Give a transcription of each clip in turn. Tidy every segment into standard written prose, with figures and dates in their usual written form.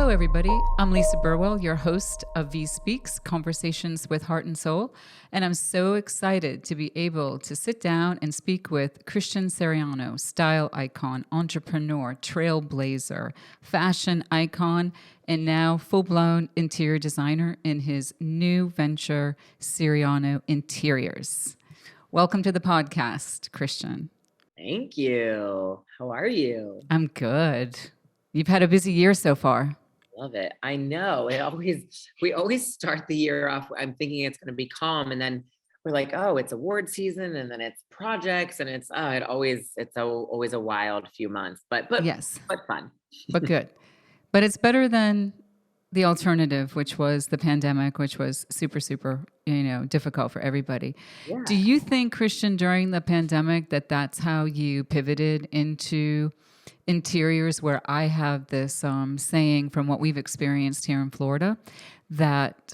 Hello, everybody. I'm Lisa Burwell, your host of VIE Speaks, Conversations with Heart and Soul. And I'm so excited to be able to sit down and speak with Christian Siriano, style icon, entrepreneur, trailblazer, fashion icon, and now full-blown interior designer in his new venture, Siriano Interiors. Welcome to the podcast, Christian. Thank you. How are you? I'm good. You've had a busy year so far. Love it. I know. We always start the year off. I'm thinking it's going to be calm, and then we're like, oh, it's award season, and then it's projects, and it's always a wild few months, but Yes, fun. but good. But it's better than the alternative, which was the pandemic, which was super, super, difficult for everybody. Yeah. Do you think, Christian, during the pandemic, that's how you pivoted into interiors, where I have this saying from what we've experienced here in Florida, that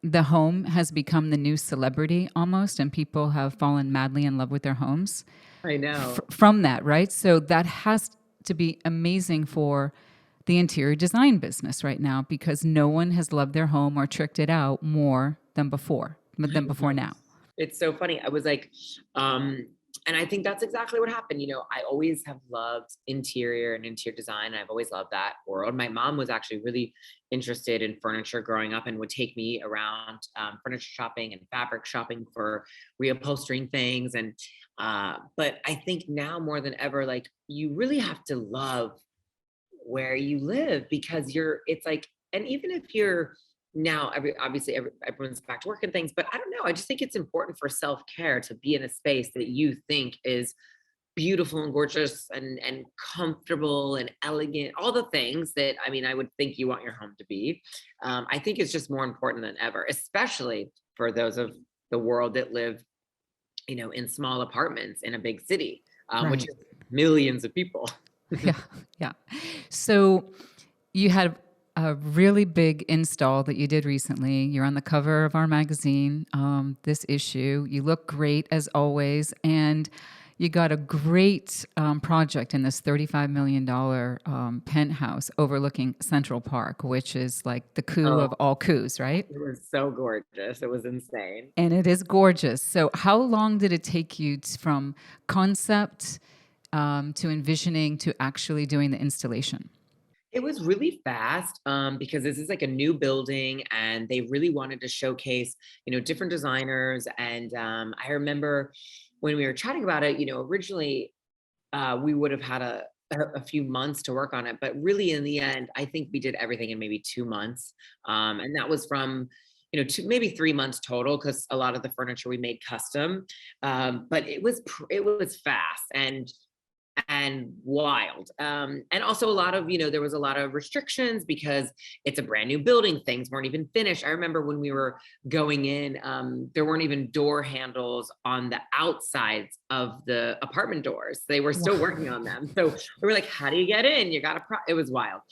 the home has become the new celebrity almost, and people have fallen madly in love with their homes. I know. From that, right? So that has to be amazing for the interior design business right now, because no one has loved their home or tricked it out more than before now. It's so funny. I was like, and I think that's exactly what happened. I always have loved interior and interior design. I've always loved that world. My mom was actually really interested in furniture growing up and would take me around furniture shopping and fabric shopping for reupholstering things. And but I think now more than ever, like, you really have to love where you live, because it's like, and even if you're now everyone's back to work and things, but I don't know, I just think it's important for self-care to be in a space that you think is beautiful and gorgeous and comfortable and elegant, all the things that I would think you want your home to be. I think it's just more important than ever, especially for those of the world that live in small apartments in a big city, which is millions of people. Yeah. So you had a really big install that you did recently. You're on the cover of our magazine, this issue. You look great as always, and you got a great project in this $35 million penthouse overlooking Central Park, which is like the coup of all coups, right? It was so gorgeous. It was insane. And it is gorgeous. So how long did it take you from concept to envisioning to actually doing the installation? It was really fast because this is like a new building, and they really wanted to showcase, different designers. And I remember when we were chatting about it, originally we would have had a few months to work on it, but really in the end, I think we did everything in maybe 2 months. And that was from maybe 3 months total, because a lot of the furniture we made custom. But it was fast and wild. And also a lot of, there was a lot of restrictions because it's a brand new building. Things weren't even finished. I remember when we were going in, there weren't even door handles on the outsides of the apartment doors. They were still working on them. So we were like, how do you get in? You got it was wild.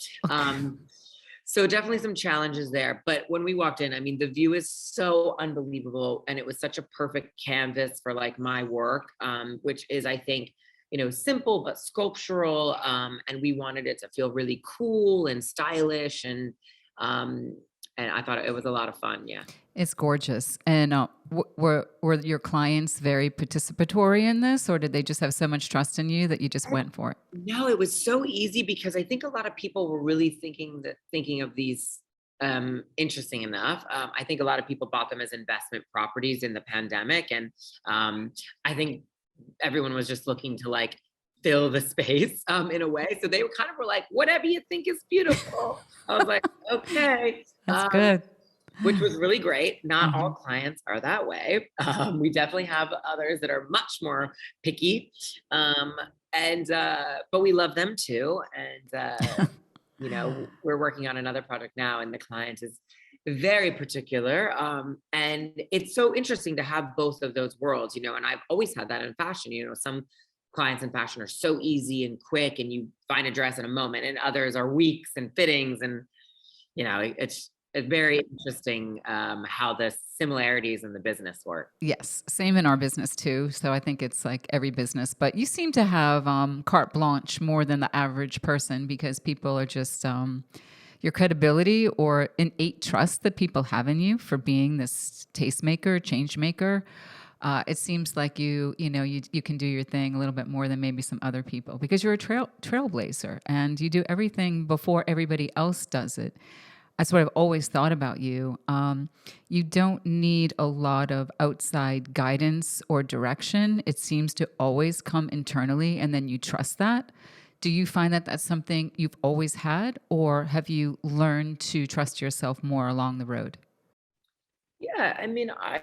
So definitely some challenges there. But when we walked in, the view is so unbelievable. And it was such a perfect canvas for like my work, which is, I think, simple but sculptural, and we wanted it to feel really cool and stylish, and I thought it was a lot of fun. Yeah, it's gorgeous. And were your clients very participatory in this, or did they just have so much trust in you that you just went for it? No, it was so easy, because I think a lot of people were really thinking of these. Interesting enough, I think a lot of people bought them as investment properties in the pandemic, and I think everyone was just looking to like fill the space in a way. So they were like, whatever you think is beautiful. I was like, okay. That's good. Which was really great. Not all clients are that way. We definitely have others that are much more picky. But we love them too. And, we're working on another project now, and the client is very particular. And it's so interesting to have both of those worlds, and I've always had that in fashion. Some clients in fashion are so easy and quick, and you find a dress in a moment, and others are weeks and fittings. And, it's very interesting how the similarities in the business work. Yes, same in our business too. So I think it's like every business, but you seem to have carte blanche more than the average person, because people are just your credibility or innate trust that people have in you for being this tastemaker, change maker. It seems like you can do your thing a little bit more than maybe some other people because you're a trailblazer and you do everything before everybody else does it. That's what I've always thought about you. You don't need a lot of outside guidance or direction. It seems to always come internally, and then you trust that. Do you find that that's something you've always had, or have you learned to trust yourself more along the road? Yeah, I mean, I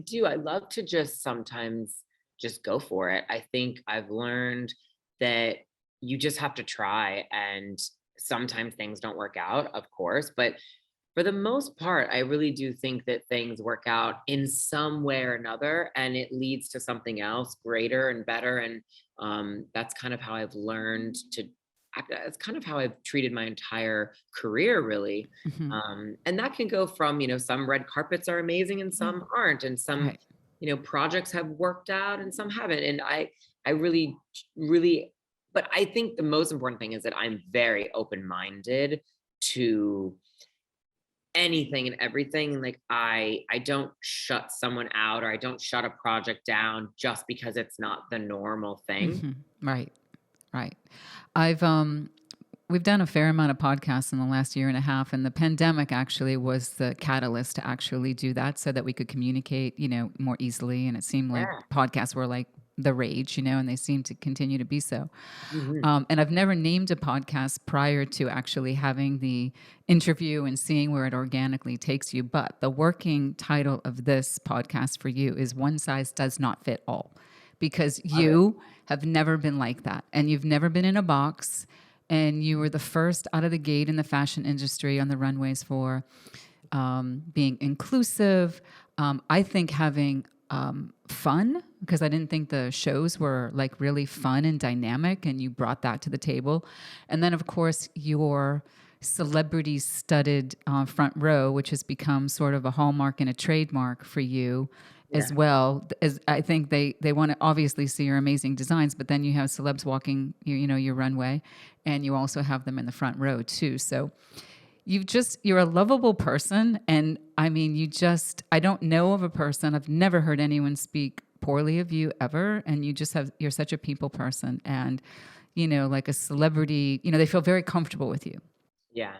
do. I love to just sometimes just go for it. I think I've learned that you just have to try, and sometimes things don't work out, of course, but for the most part, I really do think that things work out in some way or another, and it leads to something else greater and better. And that's kind of how I've learned to. It's kind of how I've treated my entire career, really. Hmm. And that can go from, some red carpets are amazing and Yeah. some aren't, and some, Right. projects have worked out and some haven't. And I really, really, but I think the most important thing is that I'm very open-minded to anything and everything. Like I don't shut someone out, or I don't shut a project down just because it's not the normal thing. Hmm. Right. Right. I've we've done a fair amount of podcasts in the last year and a half, and the pandemic actually was the catalyst to actually do that so that we could communicate, more easily. And it seemed like Yeah. podcasts were like the rage, and they seem to continue to be so. Mhm. And I've never named a podcast prior to actually having the interview and seeing where it organically takes you. But the working title of this podcast for you is One Size Does Not Fit All, because Love it. you have never been like that. And you've never been in a box. And you were the first out of the gate in the fashion industry on the runways for being inclusive. I think having fun, because I didn't think the shows were like really fun and dynamic, and you brought that to the table. And then, of course, your celebrity studded front row, which has become sort of a hallmark and a trademark for you Yeah. as well. As I think they want to obviously see your amazing designs, but then you have celebs walking your runway, and you also have them in the front row too. So you're a lovable person. And I mean, I don't know of a person, I've never heard anyone speak poorly of you ever. And you're such a people person. And, like a celebrity, they feel very comfortable with you. Yeah.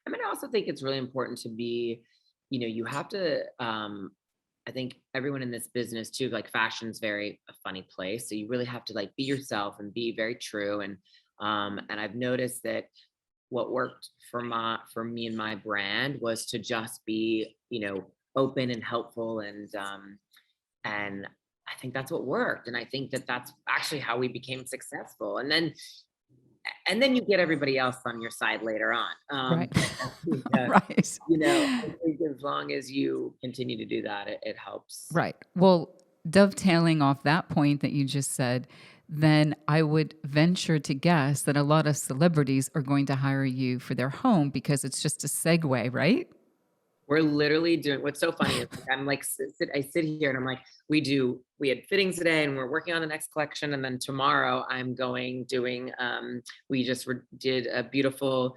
I mean, I also think it's really important to be, you have to, I think everyone in this business too, like fashion's very a funny place. So you really have to like be yourself and be very true. And I've noticed that what worked for me and my brand was to just be, open and helpful. And I think that's what worked. And I think that that's actually how we became successful. And then you get everybody else on your side later on. Right. I think that, Right. I think as long as you continue to do that, it helps. Right. Well, dovetailing off that point that you just said, then I would venture to guess that a lot of celebrities are going to hire you for their home because it's just a segue, right? We're literally doing, what's so funny is like, I'm like, I sit here and I'm like, we had fittings today and we're working on the next collection. And then tomorrow I'm we just did a beautiful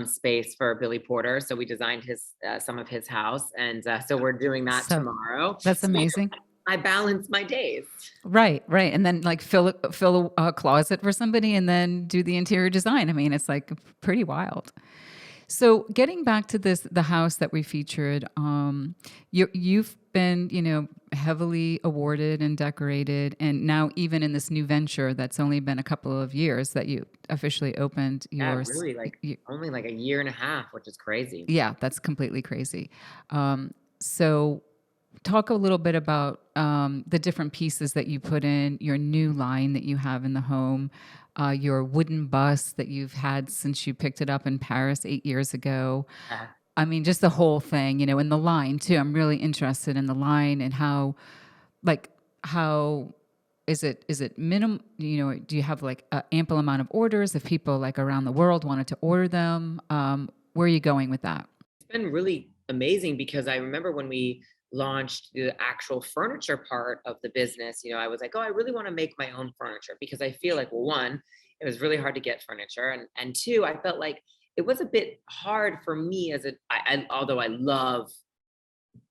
space for Billy Porter. So we designed some of his house. And so we're doing that So tomorrow. that's So amazing. I balance my days. Right, right. And then like fill a closet for somebody and then do the interior design. I mean, it's like pretty wild. So getting back to the house that we featured, you've been, heavily awarded and decorated, and now even in this new venture that's only been a couple of years that you officially opened Yeah, yours. really like only like a year and a half, which is crazy. Yeah, that's completely crazy. So talk a little bit about the different pieces that you put in, your new line that you have in the home, your wooden bus that you've had since you picked it up in Paris 8 years ago. Uh, I mean, just the whole thing, and the line too. I'm really interested in the line and like, how is it minimum? Do you have like an ample amount of orders if people like around the world wanted to order them? Where are you going with that? It's been really amazing because I remember when we launched the actual furniture part of the business, I was like, oh, I really want to make my own furniture because I feel like, well, one, it was really hard to get furniture. And two, I felt like it was a bit hard for me although I love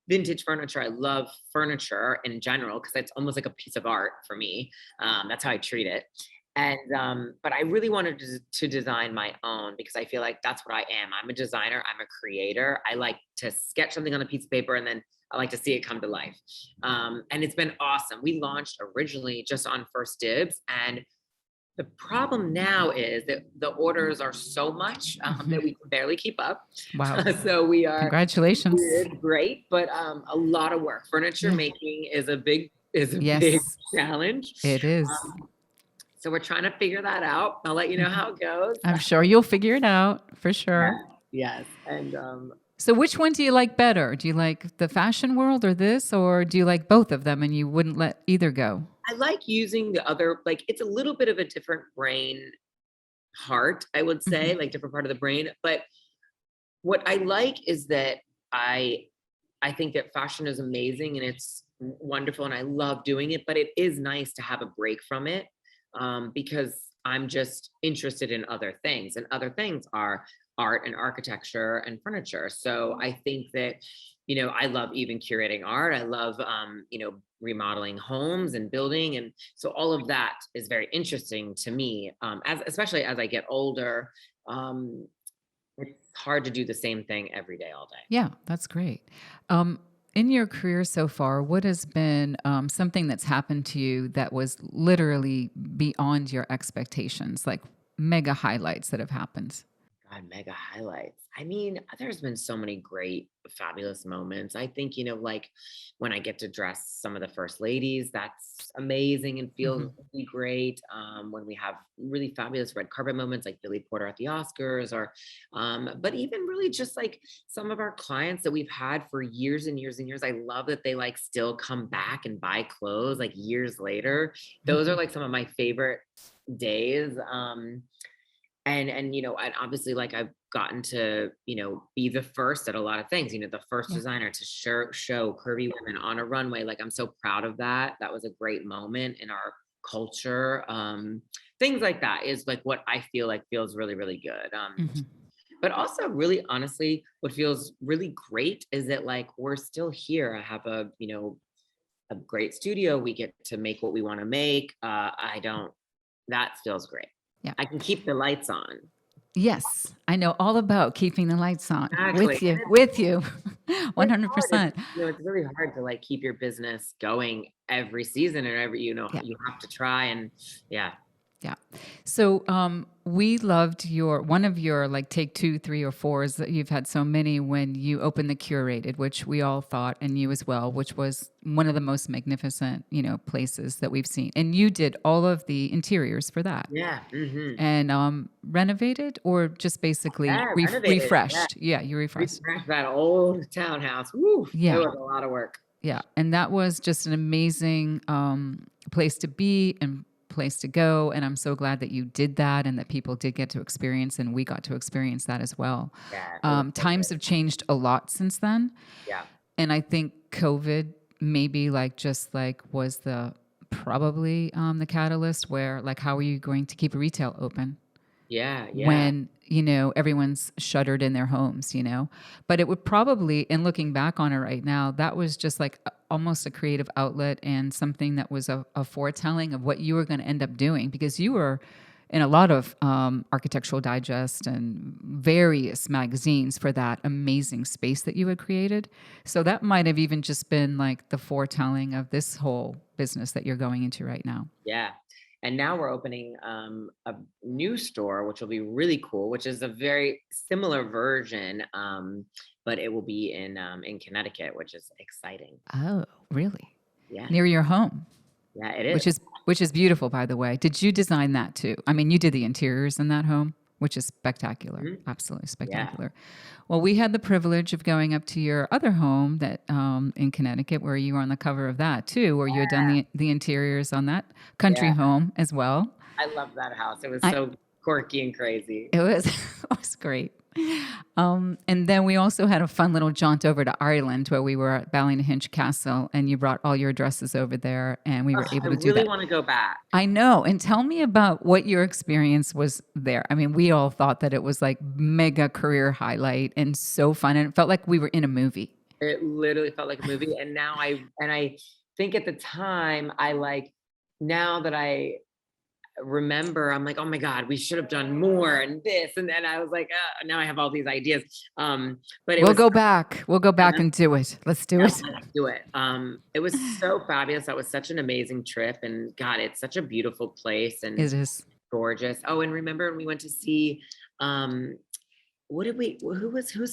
vintage furniture. I love furniture in general because it's almost like a piece of art for me. That's how I treat it. And but I really wanted to design my own because I feel like that's what I am. I'm a designer. I'm a creator. I like to sketch something on a piece of paper and then I like to see it come to life. And it's been awesome. We launched originally just on First Dibs, and the problem now is that the orders are so much that we can barely keep up. Wow. So we are. Congratulations. It's great, but a lot of work. Furniture making is a big big challenge. It is. So we're trying to figure that out. I'll let you know how it goes. I'm sure you'll figure it out for sure. Yes. And so which one do you like better? Do you like the fashion world or this, or do you like both of them and you wouldn't let either go? I like using the other, like it's a little bit of a different brain heart, I would say, like different part of the brain. But what I like is that I think that fashion is amazing and it's wonderful and I love doing it, but it is nice to have a break from it because I'm just interested in other things, and other things are art and architecture and furniture. So I think that, I love even curating art. I love, remodeling homes and building. And so all of that is very interesting to me, especially as I get older. It's hard to do the same thing every day, all day. Yeah, that's great. In your career so far, what has been something that's happened to you that was literally beyond your expectations, like mega highlights that have happened? God, mega highlights. I mean, there's been so many great, fabulous moments. I think, like when I get to dress some of the first ladies, that's amazing and feels really great. When we have really fabulous red carpet moments like Billy Porter at the Oscars, or, but even really just like some of our clients that we've had for years and years and years. I love that they like still come back and buy clothes like years later. Those are like some of my favorite days. And obviously like I've gotten to, be the first at a lot of things, the first designer to show curvy women on a runway. Like I'm so proud of that. That was a great moment in our culture. Things like that is like what I feel like feels really, really good. But also really honestly, what feels really great is that like, we're still here. I have a great studio. We get to make what we want to make. That feels great. Yeah. I can keep the lights on. Yes, I know all about keeping the lights on. Exactly. With you, 100%. It's really hard to like keep your business going every season and you have to try and yeah. So we loved one of your like take 2, 3, or 4s that you've had so many when you opened the Curated, which we all thought, and you as well, which was one of the most magnificent, places that we've seen. And you did all of the interiors for that. Yeah. And renovated or just basically refreshed. Yeah, you refreshed that old townhouse. Woo, yeah. It was a lot of work. Yeah. And that was just an amazing place to be and place to go, and I'm so glad that you did that and that people did get to experience, and we got to experience that as well. Times have changed a lot since then. And I think COVID maybe was the probably the catalyst where like, how are you going to keep retail open when everyone's shuttered in their homes, but it would probably, and looking back on it right now, that was just like almost a creative outlet and something that was a foretelling of what you were going to end up doing, because you were in a lot of Architectural Digest and various magazines for that amazing space that you had created. So that might have even just been like the foretelling of this whole business that you're going into right now. Yeah. And now we're opening a new store, which will be really cool, which is a very similar version, but it will be in Connecticut, which is exciting. Oh, really? Yeah. Near your home. Yeah, it is. Which is beautiful, by the way. Did you design that too? I mean, you did the interiors in that home, which is spectacular. Absolutely spectacular. Yeah. Well, we had the privilege of going up to your other home that in Connecticut, where you were on the cover of that too, where you had done the interiors on that country home as well. I love that house. It was so quirky and crazy. It was it was great. And then we also had a fun little jaunt over to Ireland where we were at Ballynahinchcastle, and you brought all your dresses over there, and we were I able to do really that. want to go back. I know. And tell me about what your experience was there. I mean, we all thought that it was like mega career highlight and so fun, and it felt like we were in a movie. It literally felt like a movie. And now I think at the time, now that I remember, I'm like, oh my God, we should have done more and this. And then I was like, now I have all these ideas. But it We'll was, go back. We'll go back and do it. Let's do it. let's do it. It was so fabulous. That was such an amazing trip. And God, it's such a beautiful place and It is. gorgeous. Oh, and remember when we went to see, whose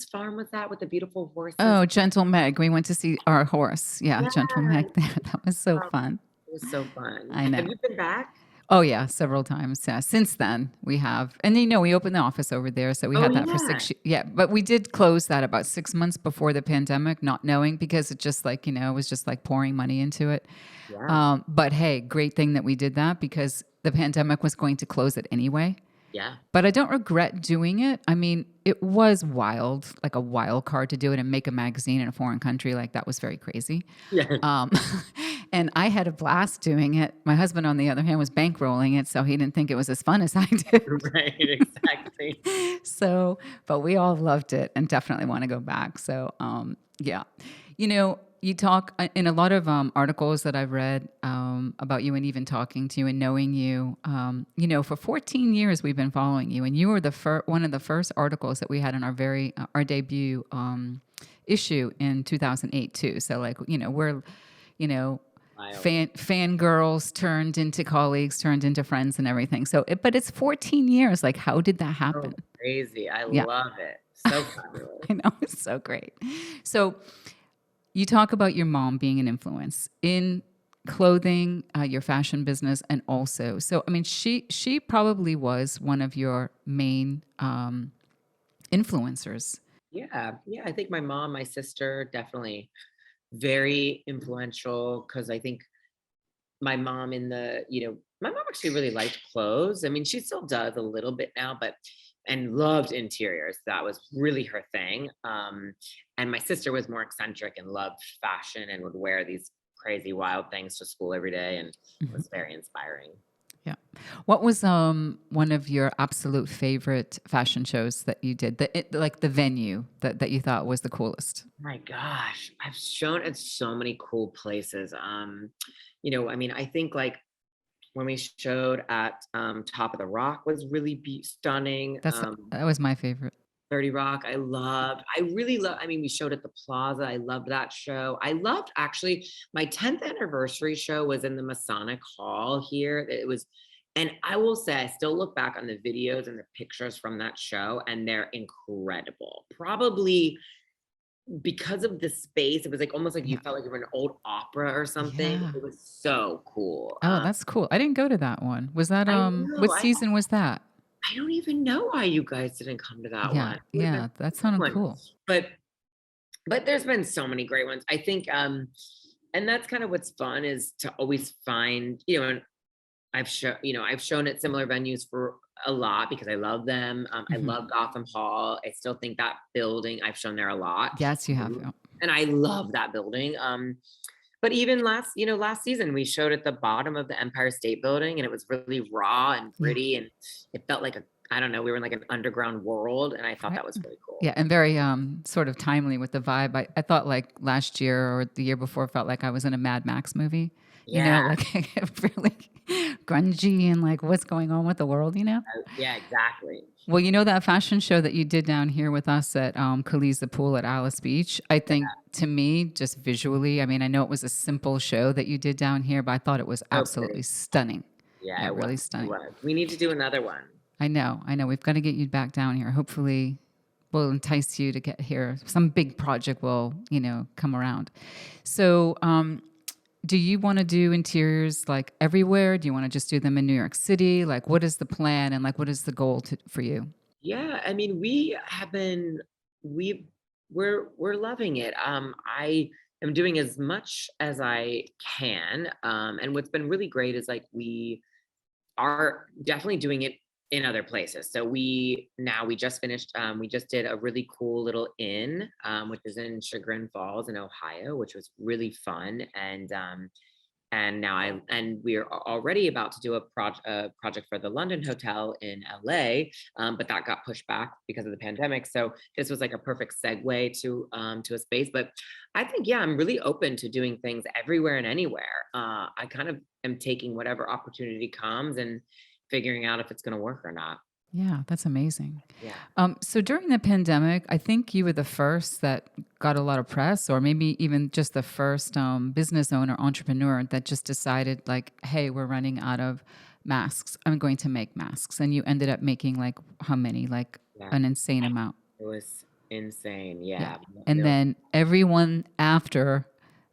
farm was that with the beautiful horses? Oh, Gentle Meg. We went to see our horse. Yeah, Gentle Meg there. That was so fun. It was so fun. I know. Have you been back? Oh yeah, several times. Yeah. Since then we have, and we opened the office over there. So we had that for 6 years. Yeah. But we did close that about 6 months before the pandemic, not knowing, because it just like, it was just like pouring money into it. Yeah. But hey, great thing that we did that because the pandemic was going to close it anyway. Yeah. But I don't regret doing it. I mean, it was wild, like a wild card to do it and make a magazine in a foreign country. Like that was very crazy. Yeah. And I had a blast doing it. My husband, on the other hand, was bankrolling it. So he didn't think it was as fun as I did. Right. Exactly. So, but we all loved it and definitely want to go back. So, yeah. You talk in a lot of articles that I've read about you and even talking to you and knowing you. For 14 years we've been following you, and you were one of the first articles that we had in our debut issue in 2008 too. So we're Wild. fangirls turned into colleagues, turned into friends, and everything. So, but it's 14 years. Like, how did that happen? So crazy. I Yeah. love it. So fabulous. I know, it's so great. So you talk about your mom being an influence in clothing, your fashion business, and also, so I mean, she probably was one of your main influencers. Yeah. Yeah. I think my mom, my sister, definitely very influential because I think my mom my mom actually really liked clothes. I mean, she still does a little bit now, and loved interiors. That was really her thing. And my sister was more eccentric and loved fashion and would wear these crazy wild things to school every day, and it was very inspiring. Yeah. What was one of your absolute favorite fashion shows that you did? Like the venue that you thought was the coolest? My gosh, I've shown at so many cool places. I mean, I think like when we showed at Top of the Rock was really stunning. That was my favorite. 30 Rock, I really love, I mean, we showed at the Plaza. I loved that show. I loved actually my 10th anniversary show was in the Masonic Hall here. And I will say, I still look back on the videos and the pictures from that show, and they're incredible. Probably because of the space, it was like almost like you felt like you were in an old opera or something. Yeah. It was so cool. Oh, that's cool. I didn't go to that one. Was that what season was that? I don't even know why you guys didn't come to that one. Yeah, that sounded one. cool. But there's been so many great ones. I think and that's kind of what's fun is to always find, and I've shown at similar venues for a lot because I love them. I love Gotham Hall. I still think that building, I've shown there a lot. Yes, you have. And I love that building. But even last season, we showed at the bottom of the Empire State Building, and it was really raw and gritty, and it felt like we were in like an underground world, and I thought that was really cool. Yeah, and very sort of timely with the vibe. I thought like last year or the year before felt like I was in a Mad Max movie. Yeah. Like really grungy and like what's going on with the world, Yeah, exactly. Well, that fashion show that you did down here with us at Khalees the Pool at Alice Beach, I think to me, just visually, I mean, I know it was a simple show that you did down here, but I thought it was absolutely stunning. Yeah, it really was, stunning. We need to do another one. I know. We've got to get you back down here. Hopefully we'll entice you to get here. Some big project will, come around. So, do you want to do interiors like everywhere? Do you want to just do them in New York City? Like, what is the plan and like, what is the goal for you? Yeah, I mean, we're loving it. I am doing as much as I can. And what's been really great is like we are definitely doing it in other places. So we just finished, we just did a really cool little inn, which is in Chagrin Falls in Ohio, which was really fun. And now we are already about to do a project for the London Hotel in LA, but that got pushed back because of the pandemic. So this was like a perfect segue to a space. But I think, yeah, I'm really open to doing things everywhere and anywhere. I kind of am taking whatever opportunity comes and figuring out if it's going to work or not. Yeah, that's amazing. Yeah. So during the pandemic, I think you were the first that got a lot of press, or maybe even just the first business owner, entrepreneur that just decided, like, hey, we're running out of masks. I'm going to make masks. And you ended up making like how many? Like Yeah. an insane amount. It was insane. Yeah. Yeah. And then everyone after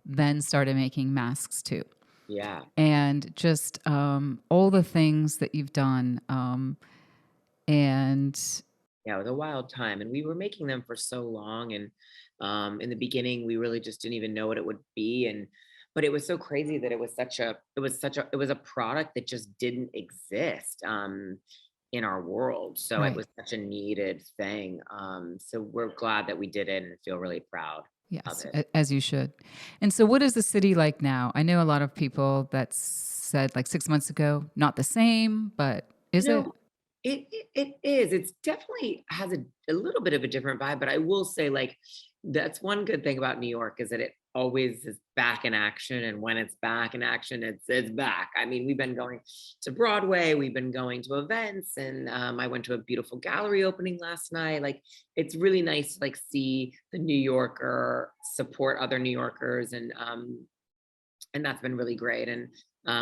then started making masks too. Yeah. And just all the things that you've done. And Yeah, it was a wild time, and we were making them for so long, and in the beginning we really just didn't even know what it would be, and but it was so crazy that it was a product that just didn't exist in our world. So it right. was such a needed thing. So we're glad that we did it and feel really proud of Yes, it. as you should. And so, what is the city like now? I know a lot of people that said like 6 months ago, not the same, but You is it? know, it is. It's definitely has a little bit of a different vibe, but I will say, like, that's one good thing about New York is that it always is back in action, and when it's back in action, it's back. I mean, we've been going to Broadway, we've been going to events, and I went to a beautiful gallery opening last night. Like, it's really nice to like see the New Yorker support other New Yorkers, and that's been really great. And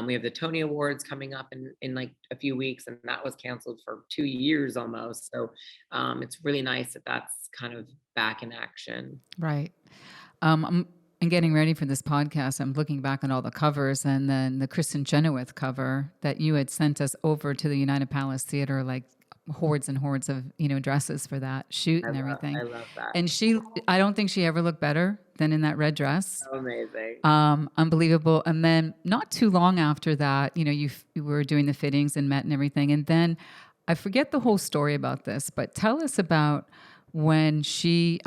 we have the Tony Awards coming up in like a few weeks, and that was canceled for 2 years almost. So it's really nice that that's kind of back in action. Right. I'm in getting ready for this podcast. I'm looking back on all the covers, and then the Kristen Chenoweth cover that you had sent us over to the United Palace Theater, like hordes and hordes of dresses for that shoot and everything. I love that. And I don't think she ever looked better than in that red dress. So amazing. Unbelievable. And then not too long after that, you were doing the fittings and met and everything. And then I forget the whole story about this, but tell us about when she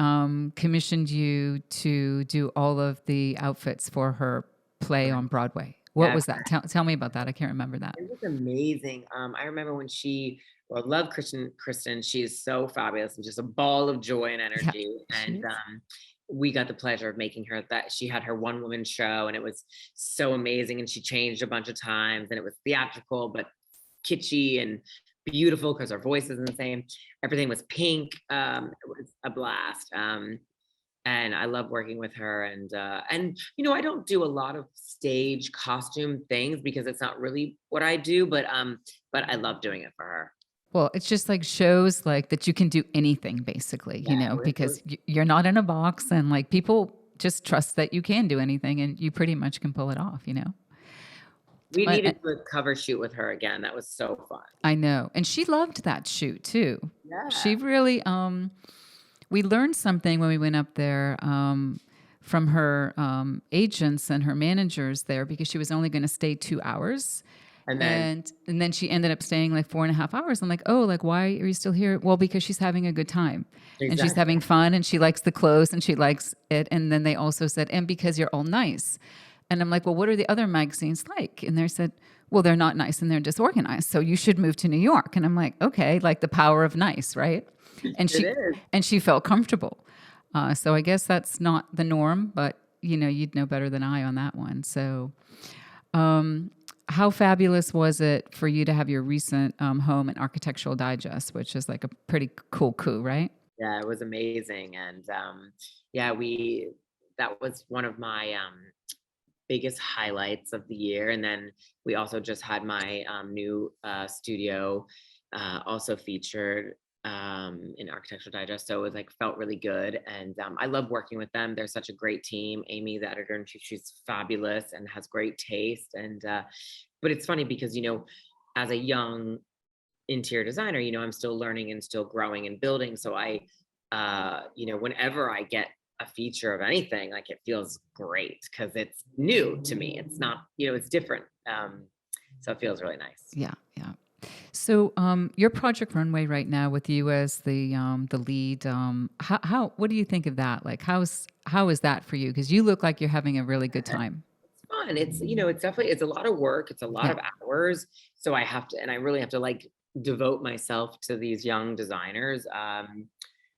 commissioned you to do all of the outfits for her play on Broadway. What Yeah, was that? Tell me about that. I can't remember that. it was amazing. I remember when I love Kristen. She is so fabulous and just a ball of joy and Yeah, energy. she And is. we got the pleasure of making her that. She had her one woman show, and it was so amazing. And she changed a bunch of times, and it was theatrical, but kitschy and beautiful because her voice isn't the same. Everything was pink. It was a blast. And I love working with her. And I don't do a lot of stage costume things because it's not really what I do, but I love doing it for her. Well, it's just like shows like that you can do anything basically, Yeah, because you're not in a box, and like people just trust that you can do anything and you pretty much can pull it off. we But, needed to do a cover shoot with her again. That was so fun. I know. And she loved that shoot too. Yeah. She really, we learned something when we went up there from her agents and her managers there, because she was only going to stay 2 hours. And then And then she ended up staying like 4.5 hours. I'm like, oh, like, why are you still here? Well, because she's having a good time and she's exactly. having fun and she likes the clothes and she likes it. And then they also said, and because you're all nice. And I'm like, well, what are the other magazines like? And they said, well, they're not nice and they're disorganized. So you should move to New York. And I'm like, okay, like the power of nice, right? And It is. she felt comfortable. So I guess that's not the norm, but you'd know better than I on that one. So, how fabulous was it for you to have your recent home and architectural digest, which is like a pretty cool coup, right? Yeah, it was amazing. And yeah, that was one of my biggest highlights of the year. And then we also just had my new studio also featured in Architectural Digest. So it was like felt really good. And I love working with them. They're such a great team. Amy, the editor in chief, she's fabulous and has great taste. And but it's funny because as a young interior designer, I'm still learning and still growing and building. So I whenever I get a feature of anything, like, it feels great because it's new to me. It's not, it's different. So it feels really nice. Yeah, yeah. So, your Project Runway right now with you as the lead, how what do you think of that? Like, how is that for you? Because you look like you're having a really good time. It's fun. It's, it's definitely, it's a lot of work. It's a lot Yeah, of hours. So I have to, and I really have to like devote myself to these young designers.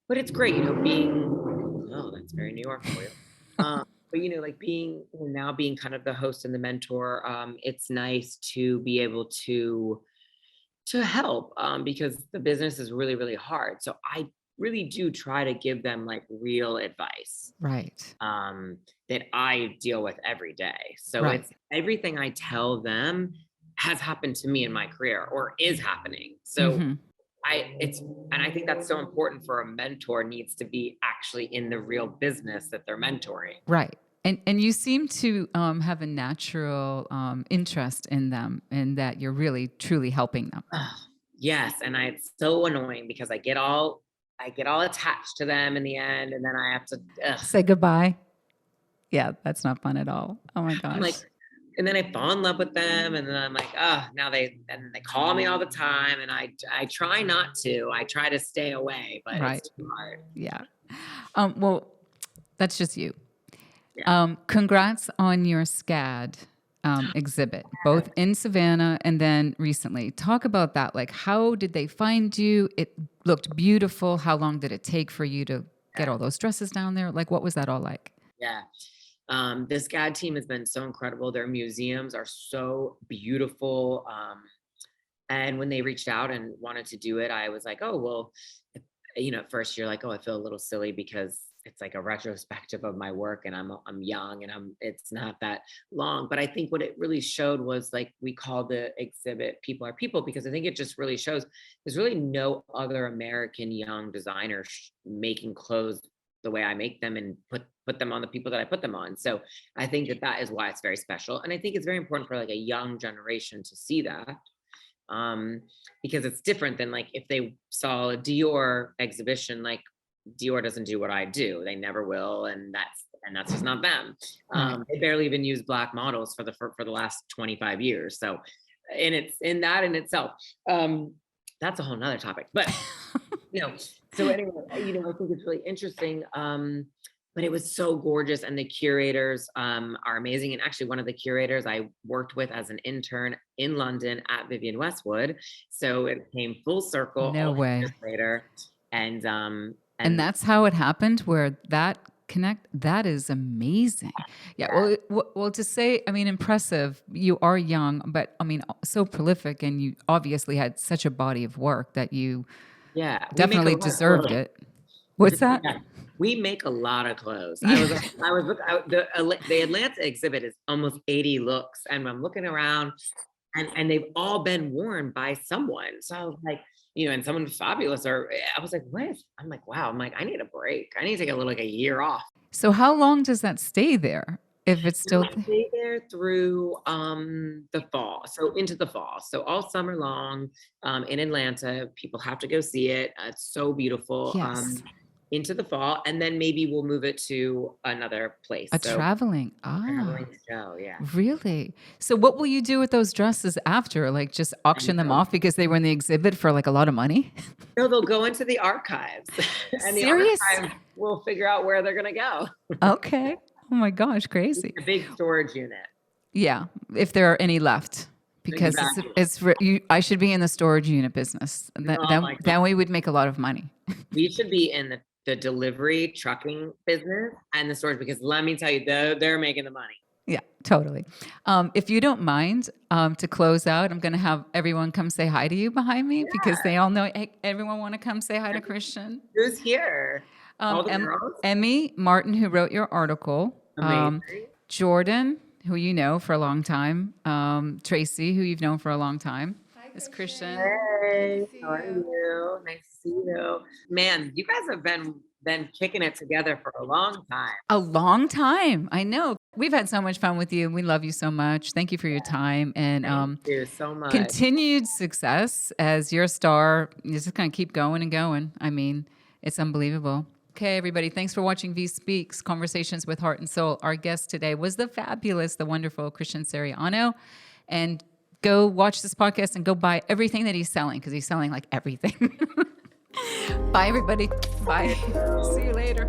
But it's great, oh, that's very New York for you. But like being now being kind of the host and the mentor, it's nice to be able to help, because the business is really, really hard. So I really do try to give them like real advice, right, that I deal with every day. So right. it's everything I tell them has happened to me in my career or is happening. So Hmm. and I think that's so important for a mentor needs to be actually in the real business that they're mentoring. Right. And you seem to have a natural interest in them, and that you're really truly helping them. Ugh, yes, and it's so annoying because I get all attached to them in the end, and then I have to. Ugh. Say goodbye. Yeah, that's not fun at all. Oh my I'm gosh. like, and then I fall in love with them, and then I'm like, oh, now they call me all the time, and I try not to. I try to stay away, but it's Right. too hard. Yeah. Well, that's just you. Yeah. Congrats on your SCAD exhibit, both in Savannah and then recently. Talk about that. Like, how did they find you? It looked beautiful. How long did it take for you to get all those dresses down there? Like, what was that all like? Yeah. This GAD team has been so incredible. Their museums are so beautiful. And when they reached out and wanted to do it, I was like, oh, well, at first you're like, oh, I feel a little silly because it's like a retrospective of my work and I'm young and it's not that long. But I think what it really showed was like, we call the exhibit People Are People, because I think it just really shows there's really no other American young designer making clothes the way I make them and put them on the people that I put them on. So I think that is why it's very special. And I think it's very important for like a young generation to see that, because it's different than like if they saw a Dior exhibition. Like Dior doesn't do what I do, they never will, and that's just not them. Right. They barely even use black models for the last 25 years. So, and it's in that in itself, that's a whole nother topic. But you know, so anyway, I think it's really interesting. But it was so gorgeous, and the curators are amazing. And actually, one of the curators I worked with as an intern in London at Vivienne Westwood. So it came full circle No all these years way. later. And And and that's how it happened, where that connect. That is amazing. Yeah. yeah, Well, to say, I mean, impressive. You are young, but I mean, so prolific, and you obviously had such a body of work that you yeah, we make a definitely lot of deserved clothes. it. What's that? Yeah, we make a lot of clothes. I Yeah. was I was look I, the Atlanta exhibit is almost 80 looks, and I'm looking around, and they've all been worn by someone. So I was like, and someone fabulous. Or I was like, what? I'm like, wow. I'm like, I need a break. I need to take a little like a year off. So how long does that stay there? If it's No, still I stay there through the fall, so into the fall, so all summer long, in Atlanta. People have to go see it. It's so beautiful. yes, Into the fall, and then maybe we'll move it to another place. a So traveling. traveling Ah, show, yeah. really? So what will you do with those dresses after? Like just I auction them know. off because they were in the exhibit for like a lot of money? No, they'll go into the archives, and the Serious? archives will figure out where they're gonna go. Okay. Oh my gosh, crazy. A big storage unit. Yeah, if there are any left. Because Exactly. I should be in the storage unit business. That, Oh that, my god. that way we'd make a lot of money. We should be in the delivery trucking business and the storage, because let me tell you, they're making the money. Yeah, totally. If you don't mind, to close out, I'm going to have everyone come say hi to you behind me because they all know everyone want to come say hi to Christian. Who's here? All the girls? Emmy Martin, who wrote your article, Amazing. Jordan, who you know for a long time, Tracy, who you've known for a long time, is Christian. Hey, how are you? Nice to see you. Man, you guys have been kicking it together for a long time. A long time. I know. We've had so much fun with you. We love you so much. Thank you for your time and Thank you so much. continued success as your star. You're just going to keep going and going. I mean, it's unbelievable. Okay, everybody, thanks for watching VIE Speaks, Conversations with Heart and Soul. Our guest today was the fabulous, the wonderful Christian Siriano. And go watch this podcast and go buy everything that he's selling, because he's selling like everything. Bye, everybody. Bye. See you later.